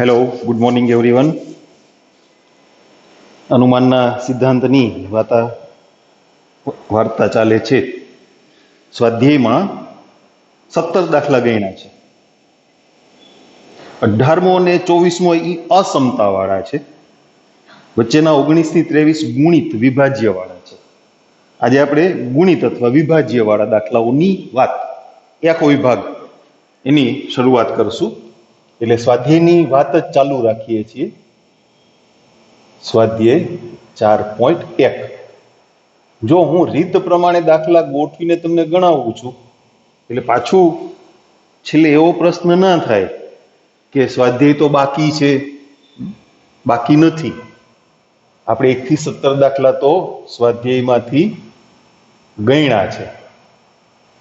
Hello, good morning everyone. અનુમાનના સિદ્ધાંતની વાર્તા ચાલે છે. સ્વાધ્યાયમાં 17 દાખલા ગણ્યા છે. 18મો અને 24મો એ અસમતાવાળા છે. વચ્ચેના 19 થી 23 ગુણિત વિભાજ્યવાળા છે. આજે આપણે ગુણિત અથવા વિભાજ્યવાળા દાખલાઓની વાત, આખો વિભાગ એની શરૂઆત કરશું. એટલે સ્વાધ્યાયની વાત જ ચાલુ રાખીએ છીએ. સ્વાધ્યાય 4.1. જો હું રીત પ્રમાણે દાખલા ગોઠવીને તમને ગણાવું છું એટલે પાછું છેલ્લે એવો પ્રશ્ન ના થાય કે સ્વાધ્યાય તો બાકી છે. બાકી નથી. આપણે 1 થી 17 દાખલા તો સ્વાધ્યાયમાંથી ગણ્યા છે,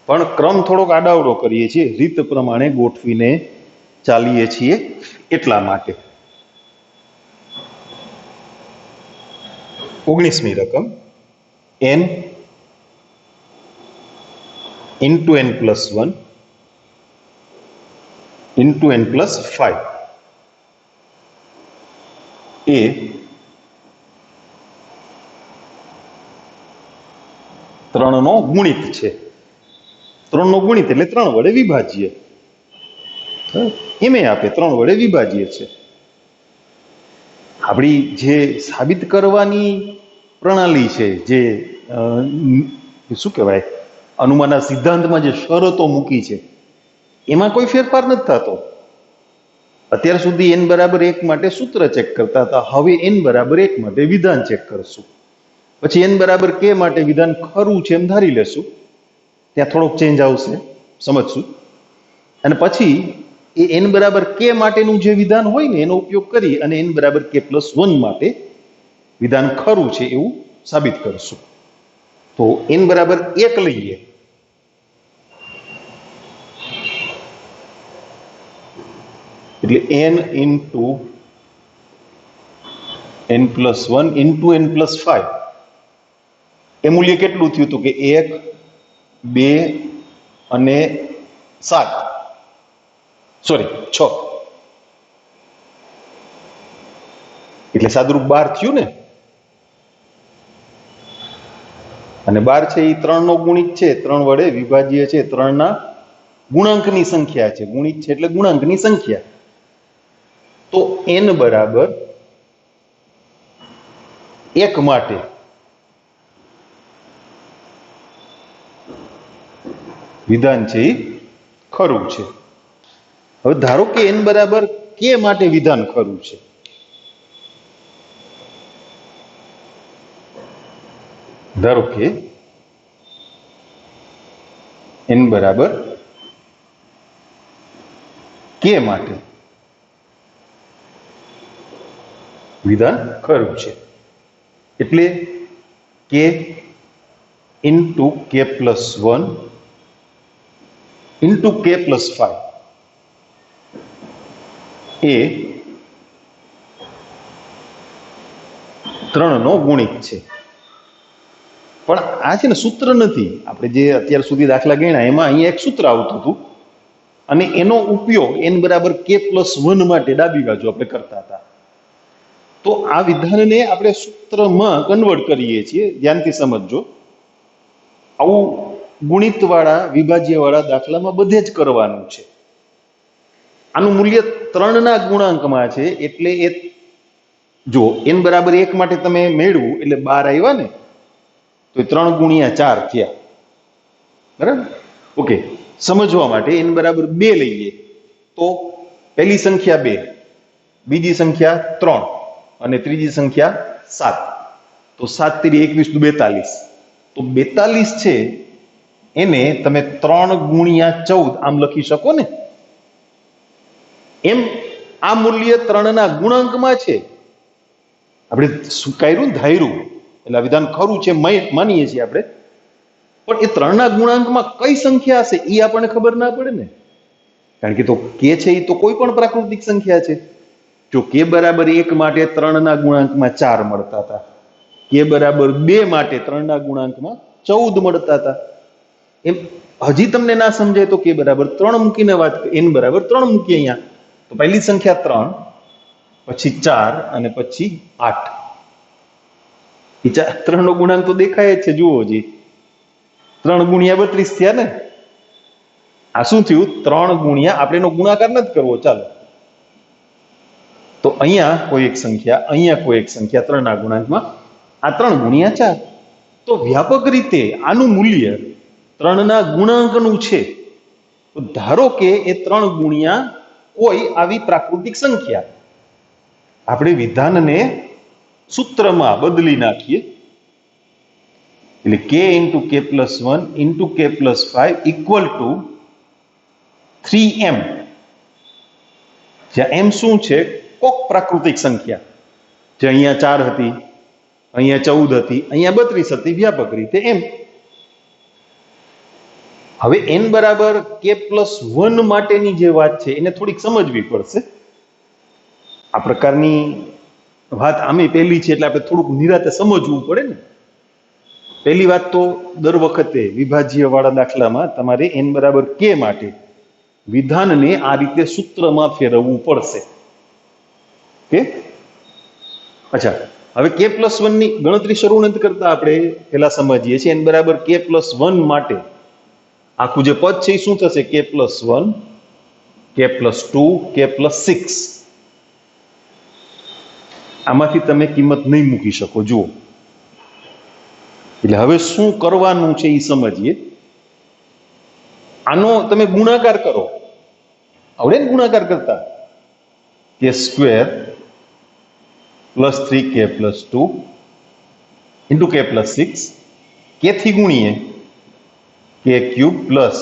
પણ ક્રમ થોડોક આડાવડો કરીએ છીએ, રીત પ્રમાણે ગોઠવીને ચાલીએ છીએ એટલા માટે. 19મી રકમ n into n plus 1 into n plus 5 એ ત્રણનો ગુણિત છે. 3નો ગુણિત એટલે 3 વડે વિભાજ્ય. એમે આપે 3 વડે વિભાજ્ય છે. આપણી જે સાબિત કરવાની પ્રણાલી છે, જે શું કહેવાય, અનુમાનના સિદ્ધાંતમાં જે શરતો મૂકી છે એમાં કોઈ ફેરફાર નથી થતો. અત્યાર સુધી n બરાબર 1 માટે સૂત્ર ચેક કરતા હતા, હવે n બરાબર 1 માટે વિધાન ચેક કરશું. પછી n બરાબર k માટે વિધાન ખરું છે એમ ધારી લેશું, ત્યાં થોડોક ચેન્જ આવશે, સમજશું. અને પછી એ n બરાબર k માટેનું જે વિધાન હોય ને એનો ઉપયોગ કરી અને n બરાબર k plus 1 માટે વિધાન ખરું છે એવું સાબિત કરશું. તો n બરાબર 1 લઈએ એટલે n into n plus 1 into n plus 5 એ મૂલ્ય કેટલું થયું હતું કે 1, 2 અને 7, સોરી 6, એટલે સાદુરૂપ 12 થયું ને. અને 12 છે એ 3નો ગુણિત છે, 3 વડે વિભાજ્ય છે, 3ના ગુણાંકની સંખ્યા છે. ગુણિત છે એટલે ગુણાંકની સંખ્યા. તો n બરાબર 1 માટે વિધાન છે એ ખરું છે. હવે ધારો કે n બરાબર k માટે વિધાન ખરું છે. ધારો કે n બરાબર k માટે વિધાન ખરું છે. એટલે k into k plus 1 into k plus 5 એ 3નો ગુણિત છે. પણ આ છે ને સૂત્ર નથી. આપણે જે અત્યાર સુધી દાખલા ગણ્યા એમાં અહીંયા એક સૂત્ર આવતું હતું અને એનો ઉપયોગ n બરાબર k plus 1 માટે ડાબી બાજુ આપણે કરતા હતા. તો આ વિધાનને આપણે સૂત્રમાં કન્વર્ટ કરીએ છીએ. ધ્યાનથી સમજજો. આવું ગુણિતવાળા વિભાજ્યવાળા દાખલામાં બધે જ કરવાનું છે. આનું મૂલ્ય 3ના ગુણાંકમાં છે એટલે એ જો n બરાબર 1 માટે તમે મેળવું એટલે 12 આવ્યા ને, તો 3 ગુણ્યા 4 થયા. બરાબર? ઓકે. સમજવા માટે n બરાબર 2 લઈએ તો પહેલી સંખ્યા 2, બીજી સંખ્યા 3 અને ત્રીજી સંખ્યા 7. તો 7 × 21 = 42. તો 42 છે એને તમે 3 ગુણ્યા 14 આમ લખી શકો ને. એમ આ મૂલ્ય 3ના ગુણાંકમાં છે. આપણે શું કર્યું? ધાર્યું. એટલે આ વિધાન ખરું છે માનીએ છીએ આપણે, પણ એ 3ના ગુણાંકમાં કઈ સંખ્યા હશે એ આપણને ખબર ના પડે ને. કારણ કે તો k છે એ તો કોઈ પણ પ્રાકૃતિક સંખ્યા છે. જો k બરાબર 1 માટે 3ના ગુણાંકમાં 4 મળતા હતા, k બરાબર 2 માટે 3ના ગુણાંકમાં 14 મળતા હતા. એમ હજી તમને ના સમજાય તો k બરાબર 3 મૂકીને વાત, n બરાબર 3 મૂકીએ અહીંયા, તો પહેલી સંખ્યા 3, પછી 4 અને પછી 8. એ 3 નો ગુણાંક તો દેખાય જ છે, જુઓ જી, 3 ગુણ્યા 32 થયા ને. આ શું થયું? 3 ગુણ્યા, આપણે એનો ગુણાકાર નથી કરવો, ચાલો તો અહીંયા કોઈ એક સંખ્યા, અહીંયા કોઈ એક સંખ્યા 3 ના ગુણાંકમાં, આ 3 ગુણ્યા 4. તો વ્યાપક રીતે આનું મૂલ્ય 3 ના ગુણાંકનું છે. તો ધારો કે એ 3 ગુણ્યા કોઈ આવી પ્રાકૃતિક સંખ્યા, આપણે વિધાનને સૂત્રમાં બદલી નાખીએ, એટલે k into k plus 1 into k plus 5 equal to 3m. જ્યાં m શું છે? કોક પ્રાકૃતિક સંખ્યા, જે અહીંયા 4 હતી, અહીંયા 14 હતી, અહીંયા 32 હતી, વ્યાપક રીતે m. હવે n બરાબર k plus 1 માટેની જે વાત છે એને થોડીક સમજવી પડશે. આ પ્રકારની વાત આમે પહેલી છે એટલે આપણે થોડુંક નિરાતે સમજવું પડે ને. પહેલી વાત તો દર વખતે વિભાજ્ય વાળા દાખલામાં તમારે n બરાબર k માટે વિધાનને આ રીતે સૂત્રમાં ફેરવવું પડશે. કે અચ્છા, હવે k plus 1 ની ગણતરી શરૂ નથી કરતા, આપણે પહેલા સમજીએ છીએ n બરાબર k plus 1 માટે આખું જે પદ છે એ શું થશે? k plus 1, k plus 2, k plus 6. આમાંથી તમે કિંમત નહીં મૂકી શકો, જુઓ. એટલે હવે શું કરવાનું છે એ સમજીએ. આનો તમે ગુણાકાર કરો, આવડે ને ગુણાકાર કરતા? k square plus 3k plus 2 into k plus 6, k થી ગુણીએ k cube plus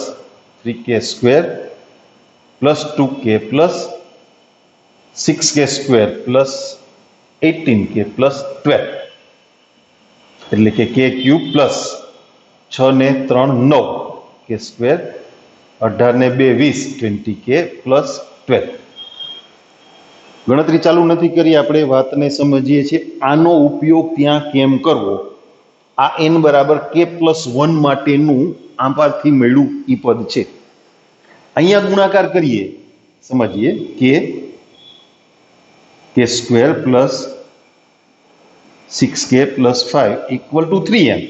3k square plus 2k plus 6k square plus 18k plus 12, એટલે કે k ક્યુબ પ્લસ 6 ને 3 9, k સ્ક્વેર 18 ને 2 20, 20k પ્લસ 12. ગણતરી ચાલુ નથી કરી, આપણે વાતને સમજીએ છીએ. આનો ઉપયોગ ત્યાં કેમ કરવો? આ n બરાબર k plus 1 માટેનું આમાંથી મળ્યું ઈ પદ છે. અહીંયા ગુણાકાર કરીએ, સમજીએ k square plus 6k plus 5 equal to 3m.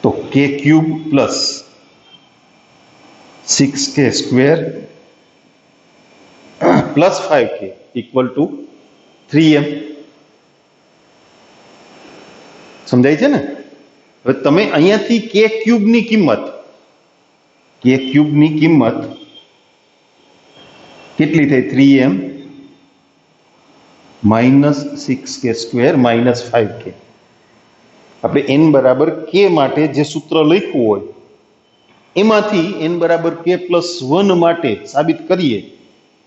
તો k cube plus 6k square plus 5k equal to 3m. સમજાય છે ને? હવે તમે અહીંયાથી k ક્યુબની કિંમત કેટલી થઈ? 3m minus 6k square minus 5k. આપણે n બરાબર k માટે જે સૂત્ર લખ્યું હોય એમાંથી n બરાબર k પ્લસ 1 માટે સાબિત કરીએ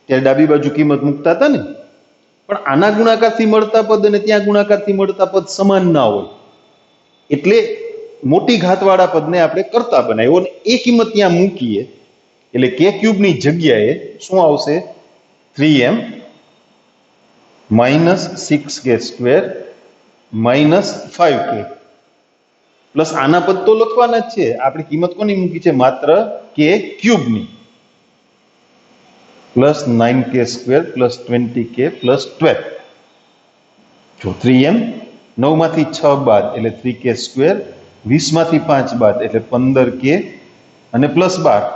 ત્યારે ડાબી બાજુ કિંમત મૂકતા હતા ને, પણ આના ગુણાકારથી મળતા પદ અને ત્યાં ગુણાકારથી મળતા પદ સમાન ના હોય, એટલે મોટી ઘાતવાળા પદને આપણે કરતા બનાવ્યો અને એ કિંમત ત્યાં મૂકીએ એટલે k ક્યુબની જગ્યાએ શું આવશે? 3m minus 6k square minus 5k plus આના પદ તો લખવાના જ છે. આપણે કિંમત કોની મૂકી છે? માત્ર k ક્યુબની, plus 9k square plus 20k plus 12. જો 3m 9 માંથી 6 બાદ એટલે 3k સ્ક્વેર, 20 માંથી 5 બાદ એટલે 15k અને પ્લસ 12.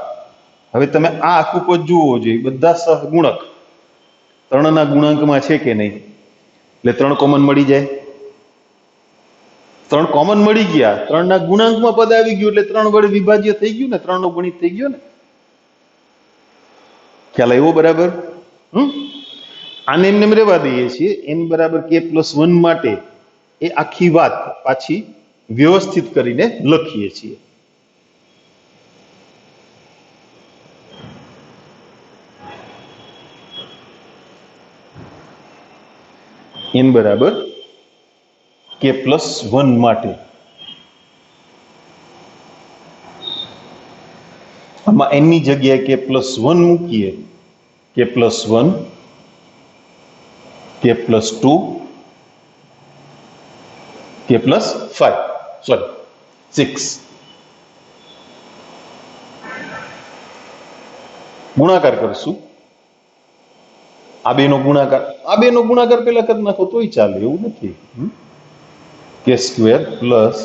હવે તમે આ આખું પદ જુઓ જોઈએ, બધા સહગુણક 3 ના ગુણાંકમાં છે કે નહીં, એટલે 3 કોમન મળી જાય. 3 કોમન મળી ગયા, 3 ના ગુણાંકમાં પદ આવી ગયું એટલે 3 વડે વિભાજ્ય થઈ ગયું ને, 3 નો ગુણિત થઈ ગયો ને. ખ્યાલ આવ્યો બરાબર? આને એમને રહેવા દઈએ છીએ. n બરાબર k પ્લસ 1 માટે એ આખી વાત પાછી વ્યવસ્થિત કરીને લખીએ છીએ. n બરાબર k પ્લસ 1 માટે આમાં n ની જગ્યાએ k પ્લસ 1 મૂકીએ, k plus 1, k plus 2, k plus 6 ગુણાકાર કરશું આ બેનો ગુણાકાર પેલા કરી નાખો તોય ચાલે, એવું નથી. કે સ્ક્વેર પ્લસ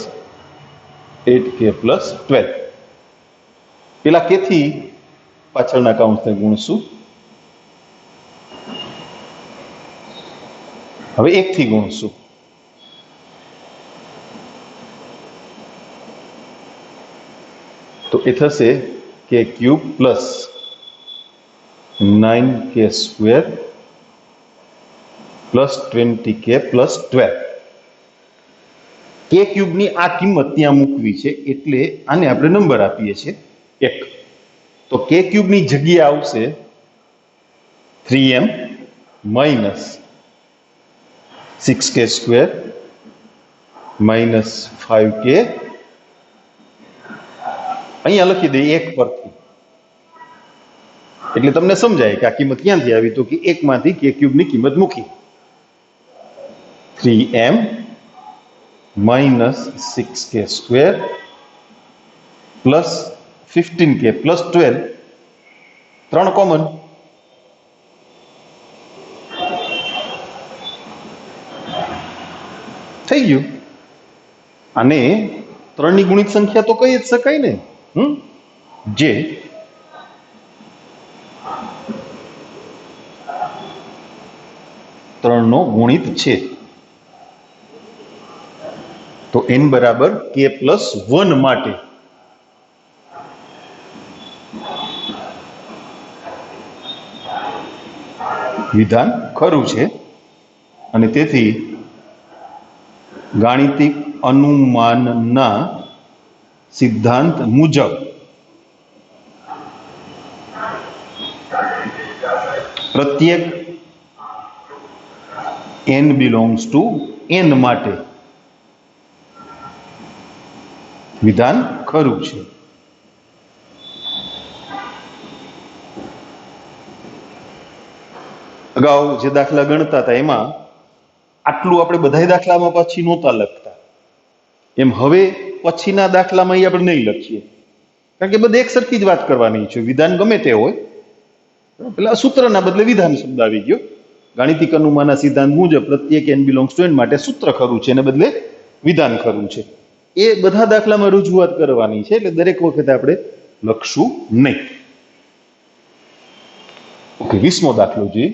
8k પ્લસ 12. પેલા કે થી પાછળના કાઉન્ટને ગુણશું. હવે 1 થી ગુણશું. તો એ થશે કે cube plus 9k square plus 20k plus 12. કે ક્યુબની આ કિંમત ત્યાં મૂકવી છે એટલે આને આપણે નંબર આપીએ છીએ 1. તો કે ક્યુબની જગ્યાએ આવશે 3m minus 6k square minus 5k. અહીંયા લખી દઈએ 1 પરથી, એટલે તમને સમજાય કે આ કિંમત ક્યાંથી આવી. તો કે 1 માંથી કે ક્યુબની કિંમત મૂકી. 3m minus 6k square plus 15k plus 12. 3 common, થઈ ગયું. અને 3 ની ગુણિત સંખ્યા તો કહી જ શકાય ને, જે 3 નો ગુણિત છે. તો n બરાબર k પ્લસ 1 માટે વિધાન ખરું છે. અને તેથી ગાણિતિક અનુમાનના સિદ્ધાંત મુજબ પ્રત્યેક n બિલોંગ્સ ટુ n માટે વિધાન ખરું છે. અગાઉ જે દાખલા ગણતા હતા એમાં આટલું આપણે બધા દાખલામાં પછી નહોતા લખતા, એમ હવે પછીના દાખલામાં આપણે નહીં લખીએ, કારણ કે બધે એક સરખી જ વાત કરવાની છે. વિધાન ગમે તે હોય, પેલા સૂત્રના બદલે વિધાન શબ્દ આવી ગયો. ગાણિતિક અનુમાનના સિદ્ધાંત મુજબ પ્રત્યેક n બિલોંગ્સ ટુ n માટે સૂત્ર ખરું છે, એને બદલે વિધાન ખરું છે. એ બધા દાખલામાં રજૂઆત કરવાની છે, એટલે દરેક વખતે આપણે લખશું નહીં. ઓકે, 20મો દાખલો જોઈએ.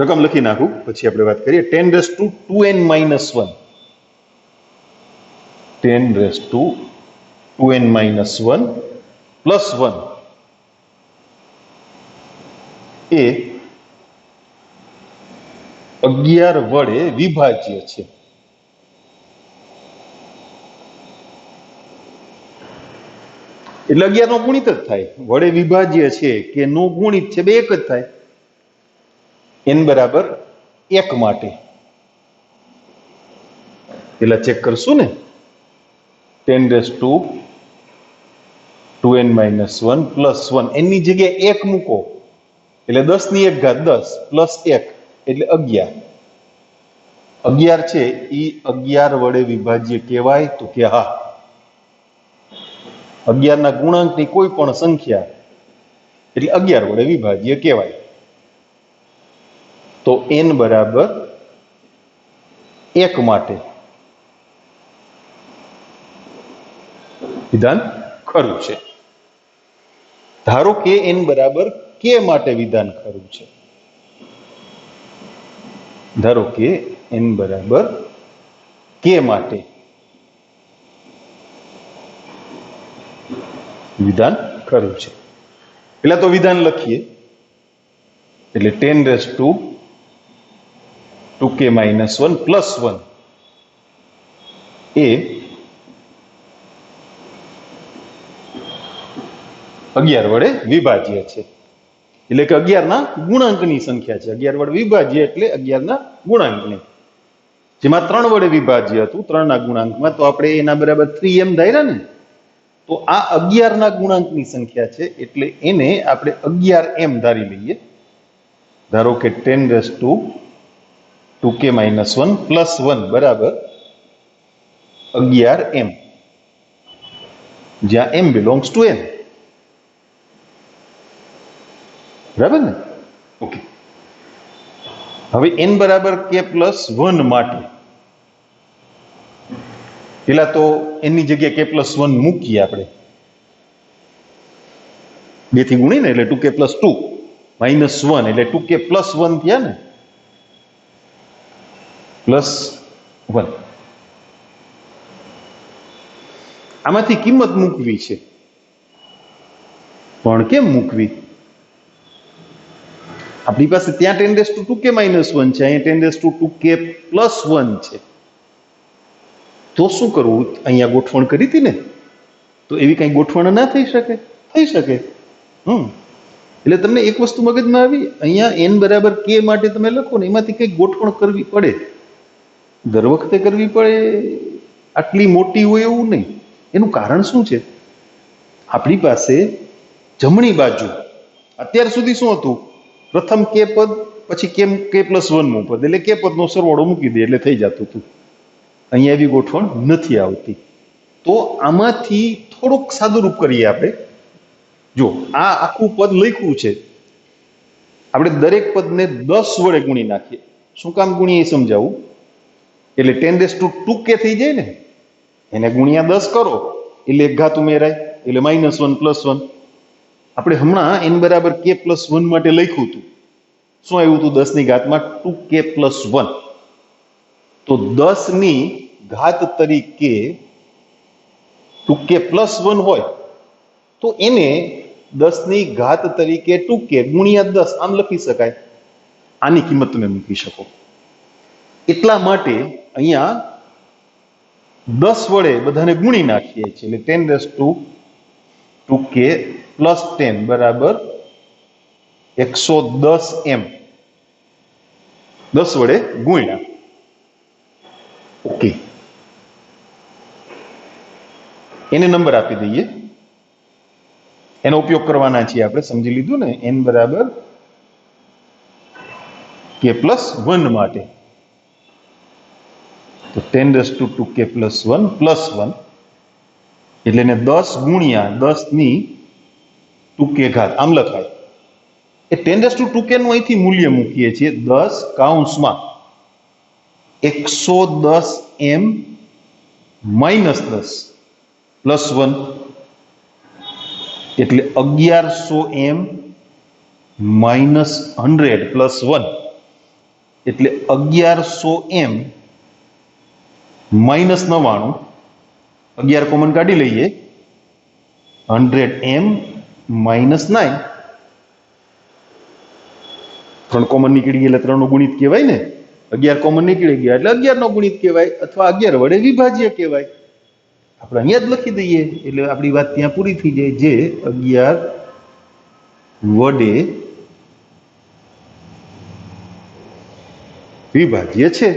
રકમ લખી નાખું પછી આપણે વાત કરીએ. 10⁻²n - 1 10⁻²n - 1 પ્લસ 1 એ 11 વડે વિભાજ્ય છે. એટલે 11 નો ગુણિત જ થાય. વડે વિભાજ્ય છે કે નો ગુણિત છે, બે એક જ થાય. n બરાબર 1 માટે પેલા ચેક કરશું ને. 10⁻²n - 1 પ્લસ 1, એની જગ્યાએ 1 મૂકો એટલે 10 ની 1 ઘાત 10 પ્લસ 1 એટલે 11. 11 છે એ 11 વડે વિભાજ્ય કહેવાય? તો કે હા. 11 ના ગુણાંકની કોઈ પણ સંખ્યા એટલે 11 વડે વિભાજ્ય કહેવાય. તો n બરાબર 1 માટે વિધાન ખરું છે. ધારો કે n બરાબર k માટે વિધાન ખરું છે. ધારો કે n બરાબર k માટે વિધાન ખરું છે. પેલા તો વિધાન લખીએ. એટલે 10⁻² k - 1 પ્લસ 1 એ 11 વડે વિભાજ્ય છે. એટલે કે 11 ના ગુણાંકની સંખ્યા છે. 11 વડે વિભાજ્ય એટલે 11 ના ગુણાંકની, જેમાં 3 વડે વિભાજ્ય હતું 3 ના ગુણાંકમાં, તો આપણે એના બરાબર 3m ધાર્યા ને. તો આ 11 ના ગુણાંકની સંખ્યા છે એટલે એને આપણે 11m ધારી લઈએ. ધારો કે 10⁻² k - 1 પ્લસ 1 બરાબર 11m. જ્યાં m બિલોંગ્સ ટુ n. બરાબર ને? ઓકે. હવે n બરાબર k+1 માટે પેલા તો n ની જગ્યાએ k+1 મૂકીએ આપણે, 2 થી ગુણીને એટલે 2k+2 -1 એટલે 2k+1 થયા ને, +1. આમાંથી કિંમત મૂકવી છે, પણ કેમ મૂકવી? આપણી પાસે ત્યાં 10⁻²k - 1 છે, અહીંયા 10⁻²k+1 છે. તો શું કરવું? અહીંયા ગોઠવણ કરી હતી ને, તો એવી કઈ ગોઠવણ ના થઈ શકે? થઈ શકે. એટલે તમને એક વસ્તુ મગજમાં આવી, અહીંયા n બરાબર k માટે તમે લખો ને, એમાંથી કઈ ગોઠવણ કરવી પડે. દર વખતે કરવી પડે આટલી મોટી હોય એવું નહીં. એનું કારણ શું છે? આપણી પાસે જમણી બાજુ અત્યાર સુધી શું હતું? પ્રથમ k પદ, પછી k+1 પદ, એટલે k પદનો સરવાળો મૂકી દે એટલે થઈ જતું હતું. અહીંયા એવી ગોઠવણ નથી આવતી. તો આમાંથી થોડુંક સાદુરૂપ કરીએ આપણે. જો આ આખું પદ લખ્યું છે, આપણે દરેક પદને 10 વડે ગુણી નાખીએ. શું કામ ગુણીએ એ સમજાવું. એટલે 10⁻²k થઈ જાય ને, એને ગુણ્યા 10 કરો એટલે એક ઘાત ઉમેરાય, એટલે -1 +1. આપણે હમણાં n બરાબર k+1 માટે લખ્યું હતું. શું આવ્યું હતું? 10 ની ઘાતમાં 2k+1. તો 10 ની ઘાત તરીકે 2k+1 હોય તો એને 10 ની ઘાત તરીકે 2k ગુણ્યા 10 આમ લખી શકાય. આની કિંમત તમે મૂકી શકો. એટલા માટે અહીંયા 10 વડે બધાને ગુણી નાખીએ છીએ, એટલે 10⁻²k + 10 બરાબર 110m. 10 વડે ગુણ્યા. ઓકે, એને નંબર આપી દઈએ. એનો ઉપયોગ કરવાના છીએ આપણે, સમજી લીધું ને. n બરાબર k+1 માટે તો 10⁻²k + 1 એટલે એને 10 ગુણ્યા 10 ની 2k ઘાત આમ લખાય. એ 10⁻²k નું અહીંથી મૂલ્ય મૂકીએ છીએ 10 કૌંસમાં 110m - 10 +1 એટલે 1100m - 100 +1 એટલે 1100m - 99. 11 કોમન કાઢી લઈએ, 100m - 9. 3 કોમન નીકળી ગયા એટલે 3 નો ગુણિત કહેવાય ને. 11 કોમન નીકળી ગયા એટલે 11 નો ગુણિત કહેવાય, અથવા 11 વડે વિભાજ્ય કહેવાય. આપણે અહીંયા જ લખી દઈએ એટલે આપણી વાત ત્યાં પૂરી થઈ જાય. જે 11 વડે વિભાજ્ય છે.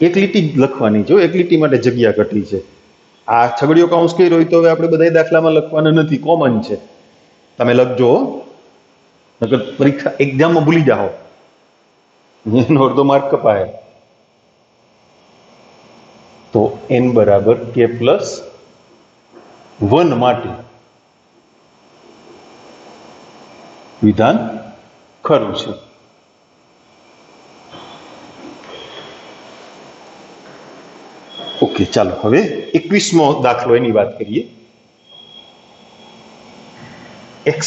એક લીટી જ લખવાની. જો એક લીટી માટે જગ્યા ઘટી છે. આ છગડીયો કૌંસ કર્યો હોય તો હવે આપણે બધા દાખલામાં લખવાના નથી, કોમન છે. તમે લખજો, નકર પરીક્ષા એક્ઝામમાં ભૂલી જાઓ, એનો અડધો માર્ક કપાય. તો n બરાબર k+1 માટે વિધાન ખરું છે. ઓકે, ચાલો હવે 21મો દાખલો એની વાત કરીએ. x⁻² -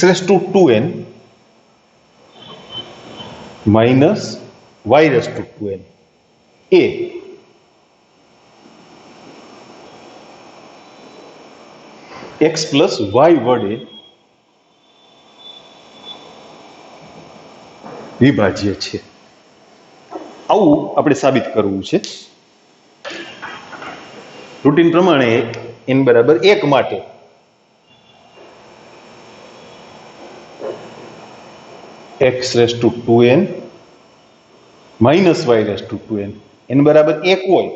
y⁻² એ x + y વડે વિભાજ્ય છે. આવું આપણે સાબિત કરવું છે. રૂટીન પ્રમાણે n બરાબર 1 માટે x⁻² - y⁻². n બરાબર 1 હોય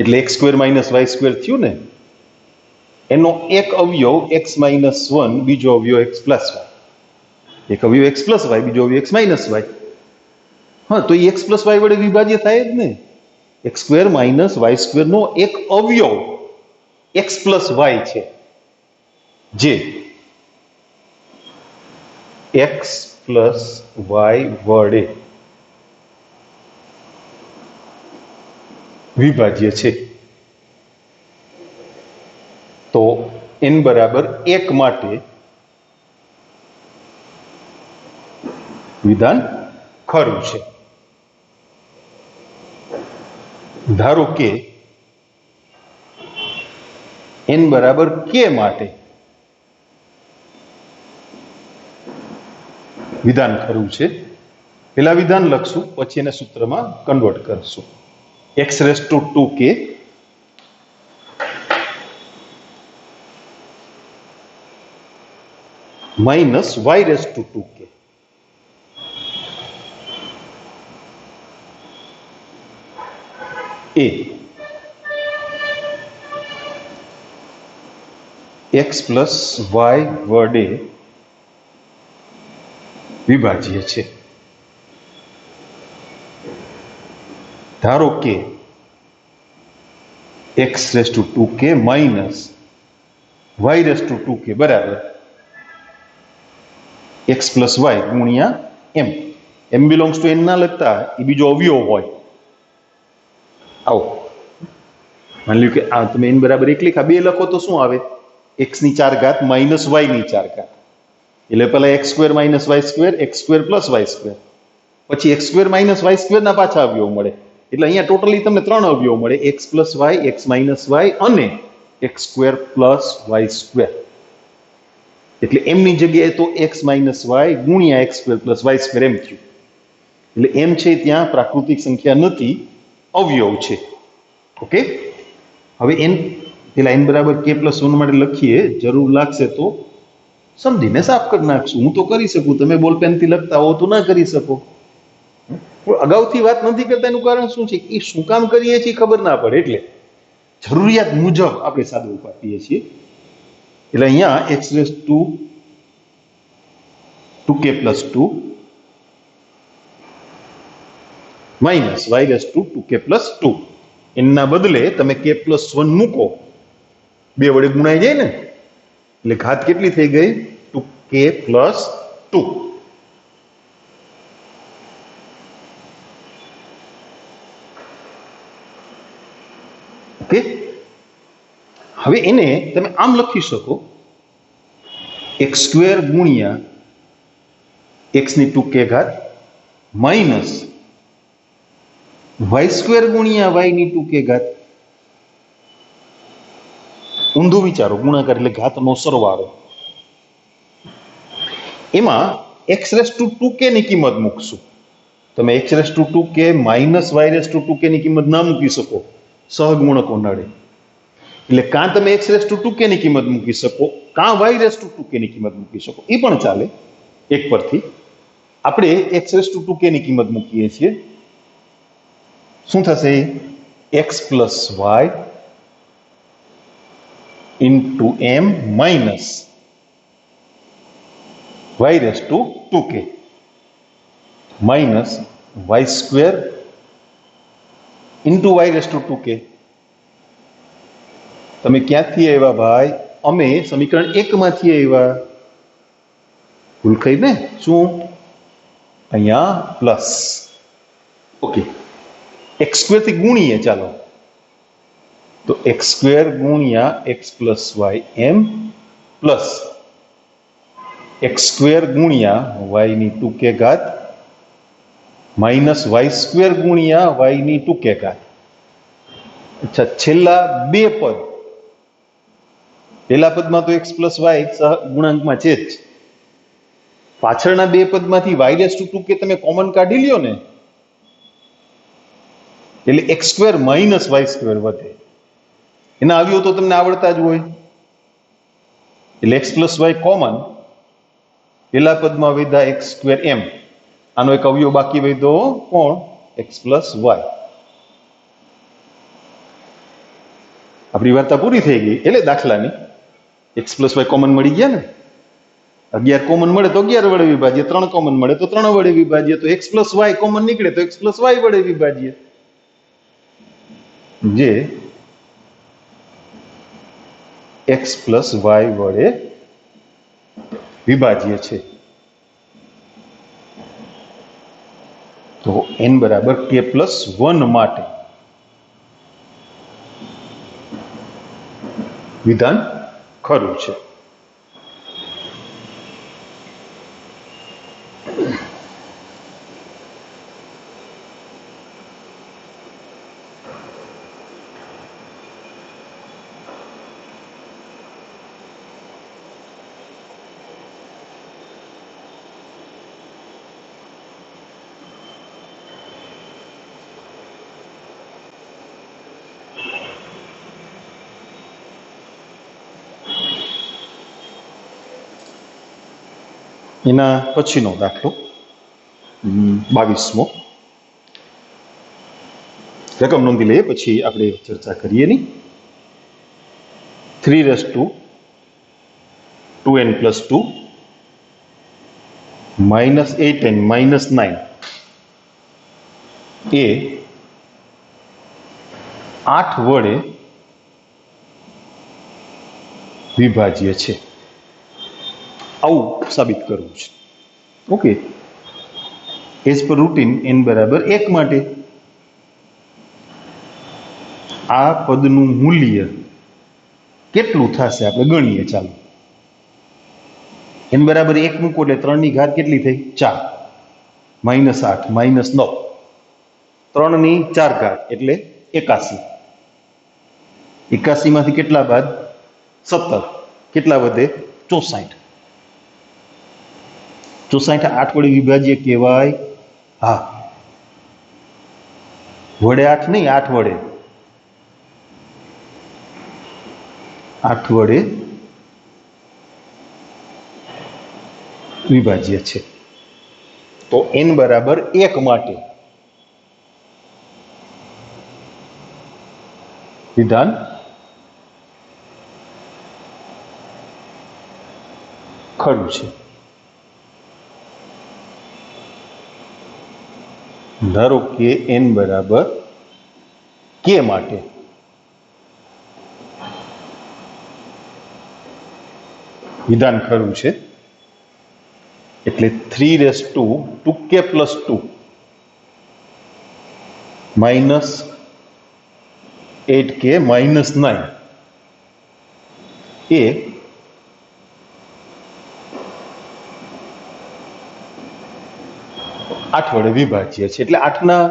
એટલે x² - y² થયું ને. એનો એક અવયવ x - 1, બીજો અવયવ x + y. એક અવયવ x પ્લસ વાય, બીજો અવયવ x માઇનસ વાય. હા, તો એ x પ્લસ વાય વડે વિભાજ્ય થાય જ ને. X square minus y square નો એક અવયવ x પ્લસ વાય છે, જે x પ્લસ વાય વડે વિભાજ્ય છે. તો n બરાબર 1 માટે વિધાન ખરું છે. ધારો કે n બરાબર k માટે વિધાન ખરું છે. પેલા વિધાન લખશું, પછી એને સૂત્રમાં કન્વર્ટ કરશું. x raise to 2k minus y raise to 2k. એ x પ્લસ વાય વડે વિભાજ્ય છે. ધારો કે x raise to 2k minus y raise to 2k બરાબર x પ્લસ વાય ગુણ્યા m. m belongs to n ના લખતા, એ બીજો અવયવ હોય. આવો માની લ્યો કે આ તમે n બરાબર 1 લખા, 2 લખો તો શું આવે? x ની 4 ઘાત માઇનસ y ની 4 ઘાત. એટલે પેલા x square minus y square, x square plus y square, પછી x square minus y square ના પાછા અવયવ મળે. એટલે અહીંયા ટોટલી તમને 3 અવયવ મળે, x plus y, x minus y અને x square plus y square. એટલે m ની જગ્યાએ તો x માઇનસ y ગુણ્યા x square plus y square એમ થયું. એટલે m છે ત્યાં પ્રાકૃતિક સંખ્યા નથી, અવયવ છે. ઓકે, હવે n પેલા n બરાબર k પ્લસ 1 માટે લખીએ. જરૂર લાગશે તો સમજીને સાફ કરી નાખશું. હું તો કરી શકું, તમે બોલપેનથી લખતા હો તો ના કરી શકો. અગાઉથી વાત નથી કરતા એનું કારણ શું છે? એ શું કામ કરીએ છીએ ખબર ના પડે, એટલે જરૂરિયાત મુજબ આપણે સાદું આપીએ છીએ. એટલે અહીંયા x raise to 2k plus 2 minus y raise to 2k plus 2. એના બદલે તમે k પ્લસ 1 મૂકો, 2 વડે ગુણાઈ જાય ને, એટલે ઘાત કેટલી થઈ ગઈ? 2k plus 2. ઓકે, હવે એને તમે આમ લખી શકો, x સ્ક્વેર ગુણ્યા x ની 2k ઘાત માઇનસ y સ્ક્વેર ગુણ્યા y ની 2k ઘાત. ઊંધું વિચારો, ગુણાકાર એટલે ઘાતનો સરવાળો. એમાં x રેઝ ટુ 2k ની કિંમત મૂકશું. તમે x raise to 2k minus y raise to 2k ની કિંમત ના મૂકી શકો, સહગુણકો નડે. એટલે કાં તમે x રેઝ ટુ 2k ની કિંમત મૂકી શકો, કાં y રેઝ ટુ 2k ની કિંમત મૂકી શકો, એ પણ ચાલે. એક પરથી આપણે x રેઝ ટુ 2k ની કિંમત મૂકીએ છીએ. શું થશે? x plus y into m minus y raise to 2k minus y square into y raise to 2k. તમે ક્યાંથી આવ્યા ભાઈ? અમે સમીકરણ 1 માંથી આવ્યા. ભૂલ થઈ ને? શું? અહીંયા પ્લસ. ઓકે, x સ્ક્વેર થી ગુણીએ. ચાલો, તો x સ્ક્વેર ગુણ્યા x પ્લસ વાય એમ પ્લસ x સ્ક્વેર ગુણ્યા y ની 2k ઘાત માઇનસ y સ્ક્વેર ગુણ્યા y ની 2k ઘાત. અચ્છા, છેલ્લા બે પદ, પહેલા પદમાં તો x પ્લસ વાય ગુણાંકમાં છે જ, પાછળના બે પદમાંથી y રેઝ ટુ 2k તમે કોમન કાઢી લ્યો ને, એટલે x square minus y square વધે. એના અવયવ તો તમને આવડતા જ હોય. એટલે x પ્લસ વાય કોમન, પેલા પદમાં વધ્યા x સ્ક્વેર એમ, આનો એક અવયવ બાકી વધ્યો કોણ? x plus y. આપણી વાર્તા પૂરી થઈ ગઈ. એટલે દાખલાની x પ્લસ વાય કોમન મળી ગયા ને. 11 કોમન મળે તો 11 વડે વિભાજ્ય, 3 કોમન મળે તો 3 વડે વિભાજ્ય, તો x પ્લસ વાય કોમન નીકળે તો x પ્લસ વાય વડે વિભાજ્ય, જે x પ્લસ વાય વડે વિભાજ્ય છે. તો n બરાબર k પ્લસ 1 માટે વિધાન ખરું છે. એના પછીનો દાખલો 22મો. રકમ નોંધી લઈએ પછી આપણે ચર્ચા કરીએ નહીં. 3 + 2 -8n - 9 એ 8 વડે વિભાજ્ય છે. આવું સાબિત કરવું છે. Okay, as per routine n બરાબર 1 માટે આ પદનું મૂલ્ય કેટલું થશે આપણે ગણીએ. ચાલો, n બરાબર 1 મૂકો એટલે 3 ની ઘાત કેટલી થઈ? 4 -8 -9, 3 ની 4 ઘાત એટલે 81. 81 માંથી કેટલા બાદ? 17. કેટલા વધે? 64. 64 8 વડે વિભાજ્ય કહેવાય? હા, વડે 8 નહીં, 8 વડે 8 વડે વિભાજ્ય છે. તો n બરાબર 1 માટે વિધાન ખરું છે. ધારો કે n બરાબર k માટે વિધાન ખરું છે, એટલે 3 2k + 2 -8k - 9 એ 8 વડે વિભાજ્ય છે. એટલે 8ના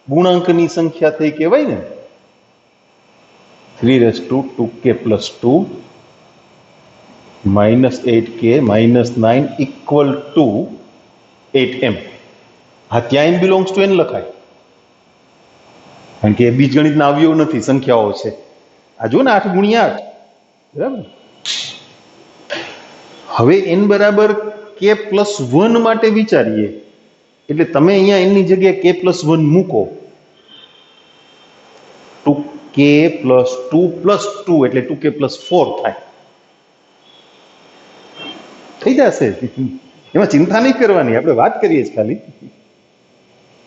ગુણાંકની સંખ્યા થઈ કહેવાય ને. 3 2k + 2 -8k - 9 = 8m. હા, ત્યાં n બિલોંગ્સ ટુ n લખાય, કારણ કે બીજગણિતના અવયવ નથી, સંખ્યાઓ છે. આ જો ને 8 × 8, બરાબર. હવે n બરાબર k + 1 માટે વિચારીએ, એટલે તમે અહીંયા n ની જગ્યાએ k + 1 મૂકો. 2k + 2 + 2 એટલે 2k + 4 થાય. થઈ જશે, એમાં ચિંતા નહીં કરવાની, આપણે વાત કરીએ છીએ ખાલી.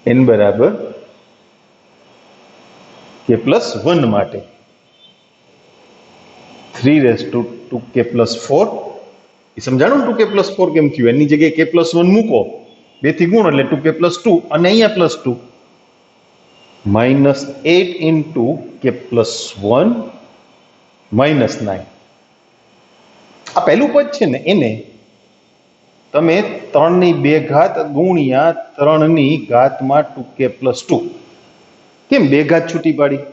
n બરાબર k + 1 માટે 3 2k + 4 એ સમજાણું ને? 2k + 4 કેમ થયું? એની જગ્યાએ k + 1 મૂકો, 2 થી ગુણ એટલે 2k + 2, અને અહીંયા +2 -8 × k + 1 -9. આ પહેલું પદ છે ને, એને તમે 3 ની 2 ઘાત ગુણ્યા 3 ની ઘાતમાં 2k + 2. કેમ 2 ઘાત છૂટી પાડી?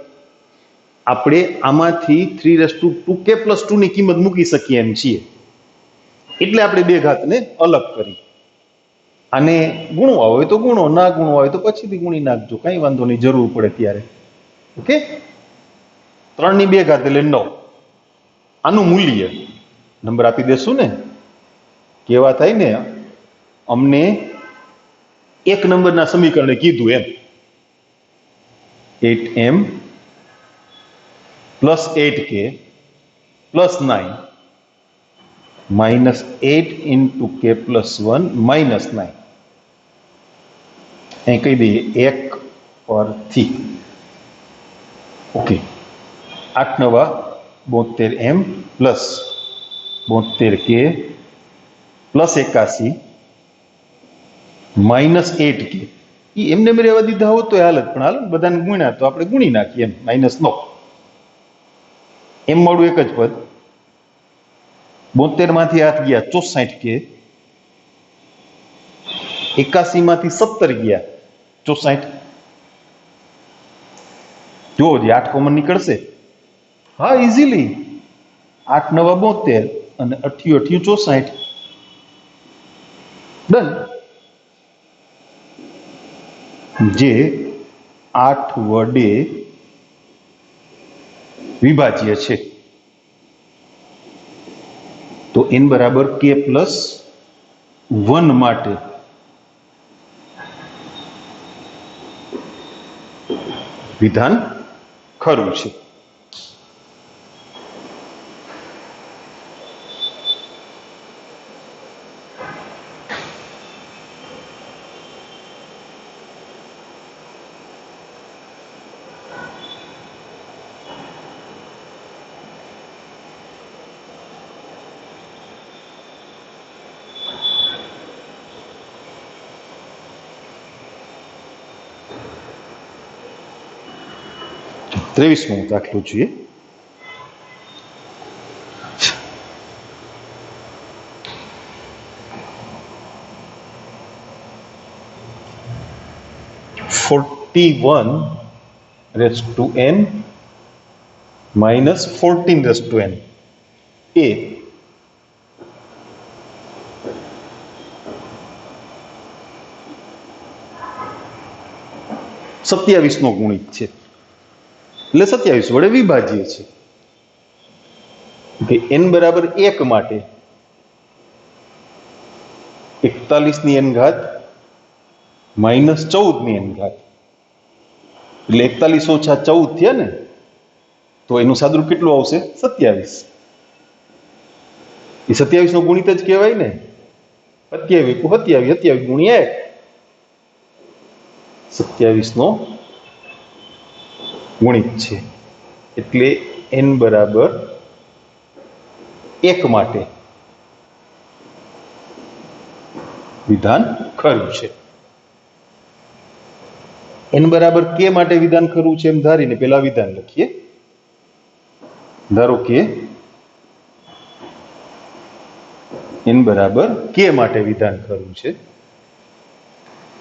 આપણે આમાંથી 3 2k + 2 ની કિંમત મૂકી શકીએ એમ છીએ, એટલે આપણે 2 ઘાતને અલગ કરી. આને ગુણવા હોય તો ગુણો, ના ગુણવા હોય તો પછીથી ગુણી નાખજો, કઈ વાંધો નહીં, જરૂર પડે ત્યારે. ઓકે, 3 ની 2 ઘાત એટલે 9. આનું મૂલ્ય નંબર આપી દેશું ને, કેવા થાય ને, અમને 1 નંબરના સમીકરણે કીધું એમ. 8m + 8k + 9 -8 into k plus 1 -9. અહીં કહી દઈએ 1 પરથી. ઓકે, 8 નવા 72 m plus 72k plus 81 -8k. એ એમને મેં રહેવા દીધા હોત તો હાલત, પણ હાલ બધાને ગુણ્યા તો આપણે ગુણી નાખીએ એમ -9. એમ મળું એક જ પદ. 72 માંથી 8 ગયા 64k, 81 માંથી 17 ગયા 64. જો 8 કોમન નીકળશે. હા, ઇઝીલી 8 નવા 72 અને 8 64. ડન. જે 8 વડે વિભાજ્ય છે. તો n બરાબર k પ્લસ 1 માટે વિધાન ખરું છે. ત્રેવીસમો દાખલો જોઈએ. (41n - 14n) એ સત્યાવીસ નો ગુણિત છે, એટલે 27 વડે વિભાજ્ય છે. n બરાબર 1 માટે 41 ની n ઘાત -14 ની n ઘાત, એટલે 41 ઓછા 14 થયા ને, તો એનું સાદુરૂપ કેટલું આવશે? 27. એ 27 નો ગુણિત જ કહેવાય ને. 27 27 ગુણ્યા 1, 27 નો ગુણિત છે. એટલે n બરાબર 1 માટે વિધાન ખરું છે. n બરાબર k માટે વિધાન ખરું છે એમ ધારીને પેલા વિધાન લખીએ. ધારો કે n બરાબર k માટે વિધાન ખરું છે,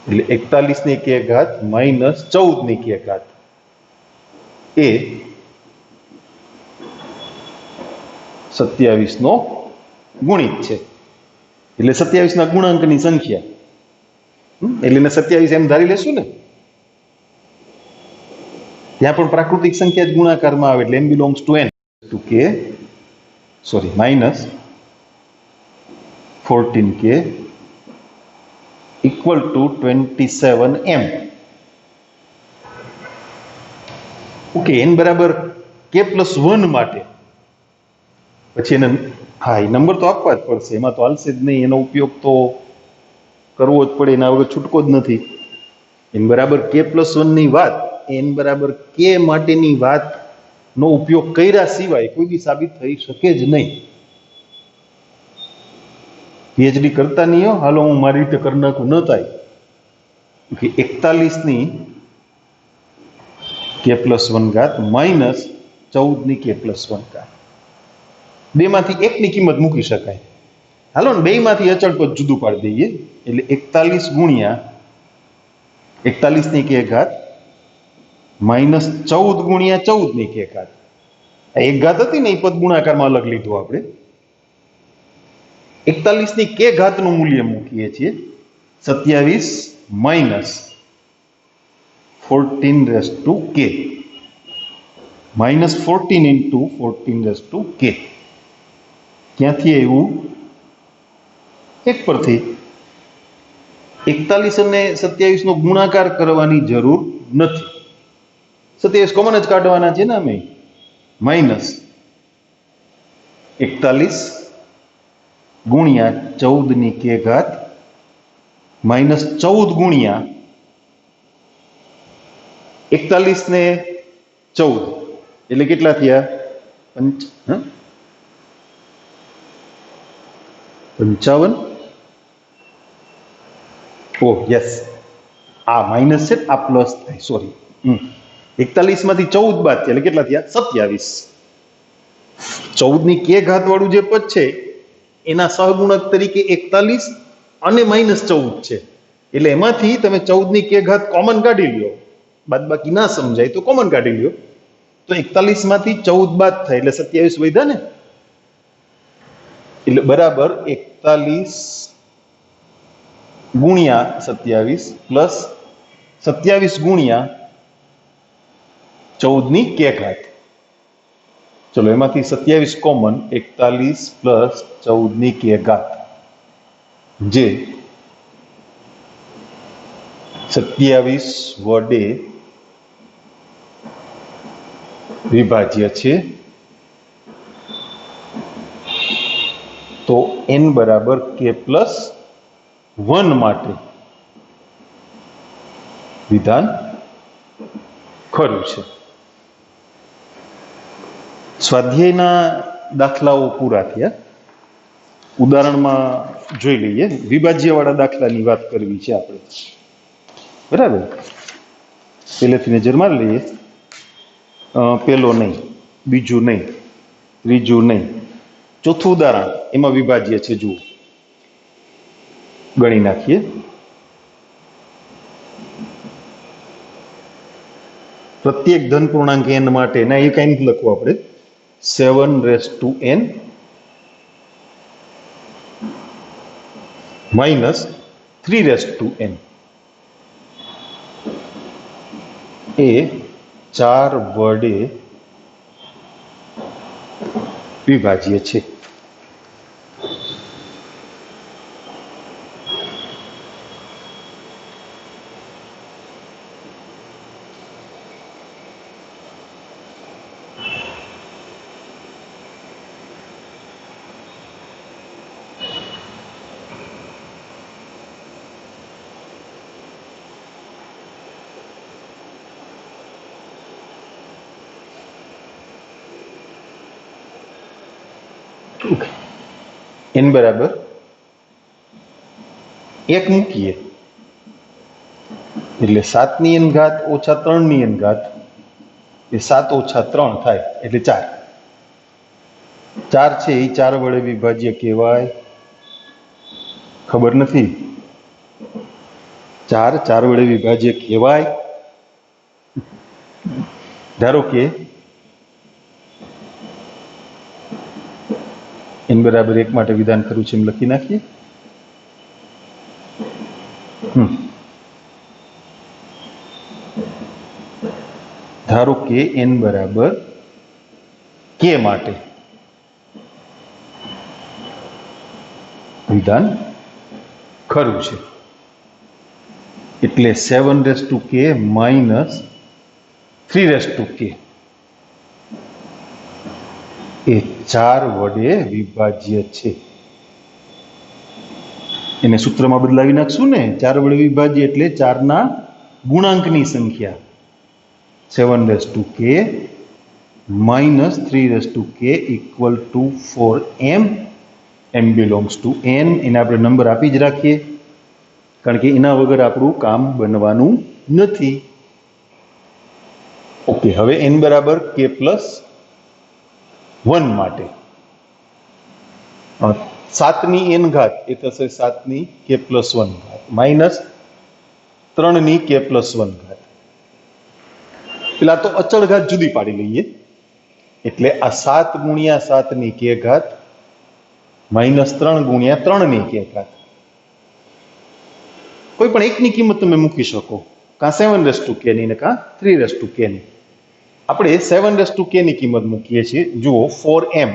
એટલે 41 ની k ઘાત -14 ની k ઘાત એ 27 નો ગુણિત છે. એટલે 27 ના ગુણાંકની સંખ્યા, એટલે 27 એમ ધારી લેશું ને. ત્યાં પણ પ્રાકૃતિક સંખ્યા જ ગુણાકારમાં આવે, એટલે n belongs to n to k, sorry -14k equal to 27m. Okay, n બરાબર k પ્લસ 1 માટે પછી એને હા, એ નંબર તો આપવા જ પડશે, એમાં તો હાલશે જ નહીં, એનો ઉપયોગ તો કરવો જ પડે, એના વગર છૂટકો જ નથી. n બરાબર k પ્લસ 1 ની વાત, n બરાબર k માટેની વાત નો ઉપયોગ કર્યા સિવાય કોઈ બી સાબિત થઈ શકે જ નહીં. પીએચડી કરતા નહીં હો, હાલો હું મારી રીતે કરી નાખું, ન થાય. 41 ની k પ્લસ 1 ઘાત -14 ની k પ્લસ 1 ઘાત, બે માંથી એકની કિંમત મૂકી શકાય. હાલો ને, બે માંથી અચળ પદ જુદું પાડી દઈએ, એટલે 41 ગુણ્યા 41 ની k ઘાત -14 ગુણ્યા 14 ની k ઘાત. એક ઘાત હતી ને, એ પદ ગુણાકારમાં અલગ લીધું આપણે. 41 ની k ઘાત નું મૂલ્ય મૂકીએ છીએ 27 -14k, -14 into 14k. ક્યાંથી આવ્યું? એક પરથી. 41 અને 27 નો ગુણાકાર કરવાની જરૂર નથી. 27 કોમન જ કાઢવાના છે ને અમે. -41 ગુણ્યા 14 ની કે ઘાત માઇનસ 14 ગુણ્યા 41 ને 14 એટલે કેટલા થયા? 55. ઓહ યસ, આ માઇનસ છે, આ પ્લસ થાય, સોરી. 41 માંથી 14 બાદ થયા એટલે કેટલા થયા? 27. 14 ની કે ઘાત વાળું જે પદ છે એના સહગુણક તરીકે 41 અને માઇનસ 14 છે, એટલે એમાંથી તમે 14 ની કે ઘાત કોમન કાઢી લ્યો, બાદ બાકી ના સમજાય તો કોમન કાઢી લ્યો, તો 41 માંથી 14 બાદ થાય એટલે 27 વધ્યા ને, એટલે બરાબર 41 ગુણ્યા 27 પ્લસ 27 ગુણ્યા 14 ની કે ઘાત. ચલો એમાંથી 27 કોમન, 41 પ્લસ 14 ની કે ઘાત, જે 27 વડે વિભાજ્ય છે. તો n બરાબર k+1 માટે વિધાન ખરું છે. સ્વાધ્યાયના દાખલાઓ પૂરા થયા. ઉદાહરણમાં જોઈ લઈએ. વિભાજ્યવાળા દાખલાની વાત કરવી છે આપણે, બરાબર? પહેલેથી નજર મારી લઈએ. પહેલો નહીં, બીજું નહીં, ત્રીજું નહીં, ચોથું ઉદાહરણ એમાં વિભાજ્ય છે. જુઓ, ગણી નાખીએ. પ્રત્યેક ધન પૂર્ણાંક n માટે ના એ કઈ નથી લખવું આપણે. 7n માઇનસ 3n એ 4 વડે વિભાજ્ય છે. n બરાબર 1 મૂકીએ એટલે 7 ની n ઘાત ઓછા 3 ની n ઘાત એ 7 ઓછા 3 થાય એટલે 4. 4 છે એ 4 વડે વિભાજ્ય કહેવાય? ખબર નથી. 4 વડે વિભાજ્ય કહેવાય? ધારો કે n બરાબર 1 માટે વિધાન ખરું છે એમ લખી નાખીએ. ધારો કે n બરાબર k માટે વિધાન ખરું છે, એટલે 7k માઇનસ 3k એ 4 વડે વિભાજ્ય છે. એને સૂત્રમાં બદલાવી નાખશું ને. 4 વડે વિભાજ્ય એટલે 4 ના ગુણાંકની સંખ્યા. 7k minus 3k equal to 4m. m belongs to n. એને આપણે નંબર આપી જ રાખીએ, કારણ કે એના વગર આપણું કામ બનવાનું નથી. ઓકે, હવે n બરાબર k+1 માટે 7 ની n ઘાત એ થશે 7 ની k+1 ઘાત માઇનસ 3 ની k+1 ઘાત. પેલા તો અચળ ઘાત જુદી પાડી લઈએ, એટલે આ 7 ગુણ્યા 7 ની k ઘાત માઇનસ 3 ગુણ્યા 3 ની k ઘાત. કોઈ પણ એકની કિંમત તમે મૂકી શકો, કાં 7k ની ને કાં 3k ની. આપણે 7k ની કિંમત મૂકીએ છીએ. જુઓ, 4m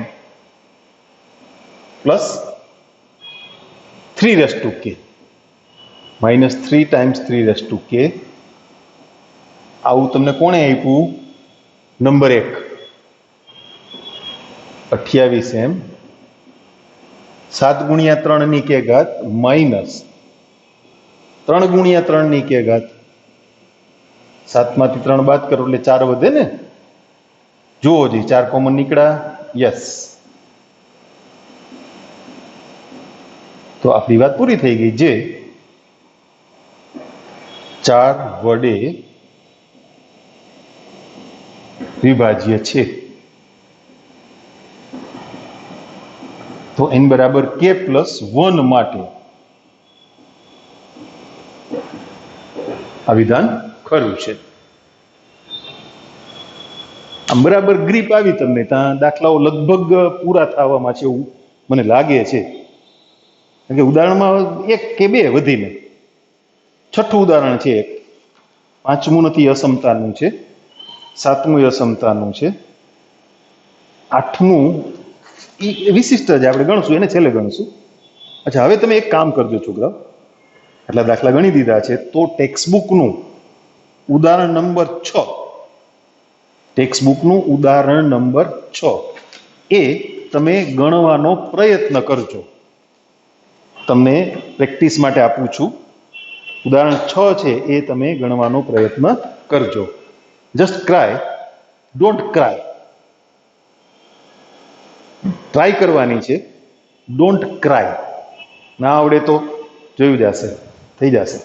plus 3k minus 3 times 3k. આવું તમને કોણે આપ્યું? નંબર 1. 28m 7 ગુણ્યા 3 ની કે ઘાત માઇનસ 3 ગુણ્યા 3 ની કે ઘાત. 7 માંથી 3 બાદ કરો એટલે 4 વધે ને. જુઓ જી 4 કોમન નીકળ્યા. યસ. તો આપણી વાત પૂરી થઈ ગઈ. જે 4 વડે વિભાજ્ય છે. તો n બરાબર k+1 માટે આ વિધાન ખરું છે. આમ બરાબર ગ્રીપ આવી તમને. ત્યાં દાખલાઓ લગભગ પૂરા થવામાં છે એવું મને લાગે છે. કારણ કે ઉદાહરણમાં 1 કે 2 વધીને. છઠ્ઠું ઉદાહરણ છે એક. 5મું નથી, અસમતાનું છે. 7મું અસમતાનું છે. 8મું વિશિષ્ટ છે, આપણે ગણશું, એને છેલ્લે ગણશું. અચ્છા, હવે તમે એક કામ કરજો છોકરાઓ, આટલા દાખલા ગણી દીધા છે તો ટેક્સ્ટબુકનું ઉદાહરણ નંબર 6, ટેક્સ્ટબુકનું ઉદાહરણ નંબર 6 એ તમે ગણવાનો પ્રયત્ન કરજો. તમને પ્રેક્ટિસ માટે આપું છું. ઉદાહરણ 6 છે એ તમે ગણવાનો પ્રયત્ન કરજો. Just cry, don't cry. Try કરવાની છે, ડોન્ટ ક્રાય. ના આવડે તો જોયું જશે, થઈ જશે.